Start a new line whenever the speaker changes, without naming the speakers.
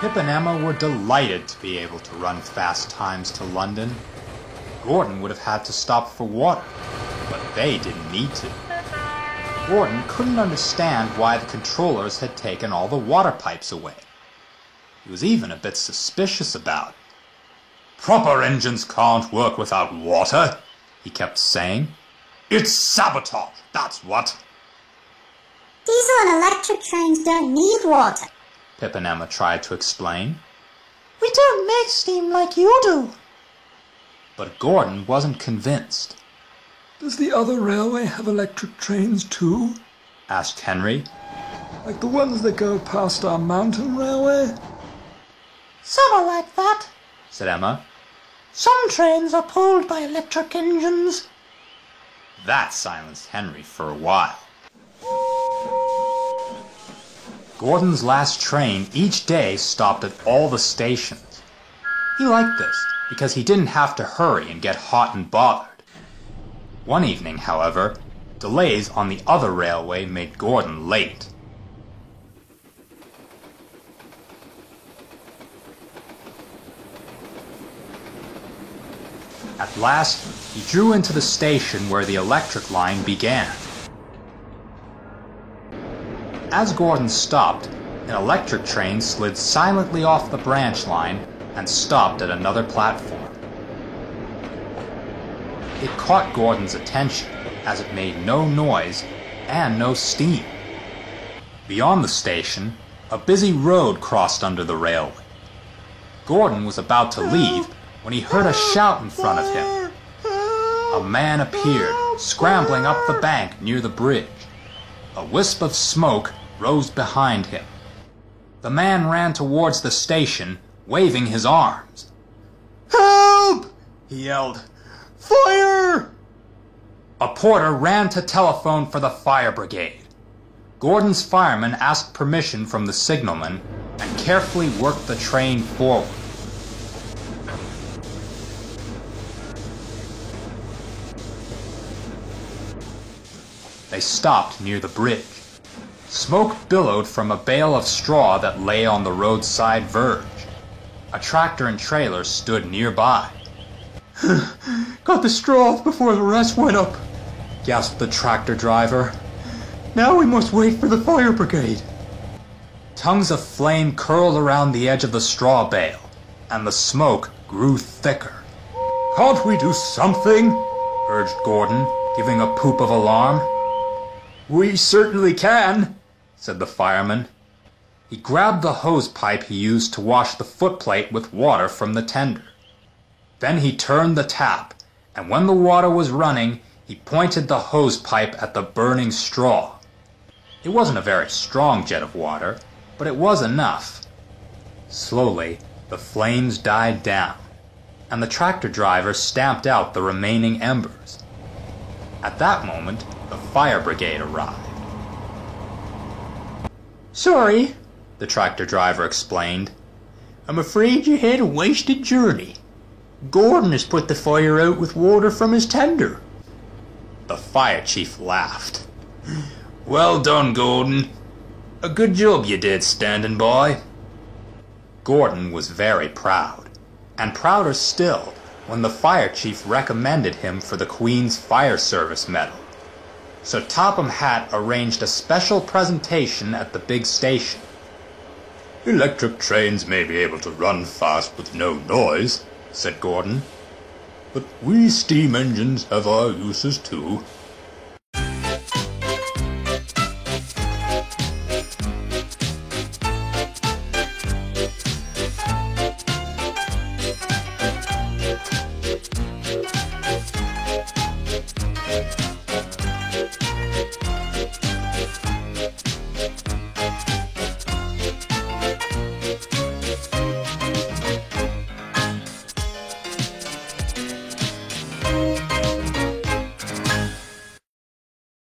Pip and Emma were delighted to be able to run fast times to London. Gordon would have had to stop for water, but they didn't need to. Gordon couldn't understand why the controllers had taken all the water pipes away. He was even a bit suspicious about it. "Proper engines can't work without water," he kept saying. "It's sabotage, that's what."
Diesel and electric trains don't need water,
Pip and Emma tried to explain.
"We don't make steam like you do."
But Gordon wasn't convinced.
"Does the other railway have electric trains too?"
asked Henry.
"Like the ones that go past our mountain railway?"
"Some are like that,"
said Emma.
"Some trains are pulled by electric engines."
That silenced Henry for a while. Gordon's last train each day stopped at all the stations. He liked this because he didn't have to hurry and get hot and bothered. One evening, however, delays on the other railway made Gordon late. At last, he drew into the station where the electric line began. As Gordon stopped, an electric train slid silently off the branch line and stopped at another platform. It caught Gordon's attention as it made no noise and no steam. Beyond the station, a busy road crossed under the railway. Gordon was about to leave when he heard a shout in front of him. A man appeared, scrambling up the bank near the bridge. A wisp of smoke rose behind him. The man ran towards the station, waving his arms.
"Help!" he yelled. "Fire!"
A porter ran to telephone for the fire brigade. Gordon's fireman asked permission from the signalman and carefully worked the train forward. They stopped near the bridge. Smoke billowed from a bale of straw that lay on the roadside verge. A tractor and trailer stood nearby.
"Got the straw off before the rest went up,"
gasped the tractor driver.
"Now we must wait for the fire brigade."
Tongues of flame curled around the edge of the straw bale, and the smoke grew thicker.
"Can't we do something?"
urged Gordon, giving a poop of alarm.
"We certainly can,"
said the fireman. He grabbed the hose pipe he used to wash the footplate with water from the tender. Then he turned the tap, and when the water was running, he pointed the hose pipe at the burning straw. It wasn't a very strong jet of water, but it was enough. Slowly, the flames died down, and the tractor driver stamped out the remaining embers. At that moment, the fire brigade arrived.
"Sorry,"
the tractor driver explained.
"I'm afraid you had a wasted journey. Gordon has put the fire out with water from his tender."
The fire chief laughed.
"Well done, Gordon. A good job you did standing by."
Gordon was very proud, and prouder still when the fire chief recommended him for the Queen's Fire Service Medal. So Topham Hatt arranged a special presentation at the big station.
"Electric trains may be able to run fast with no noise,"
said Gordon.
"but we steam engines have our uses too.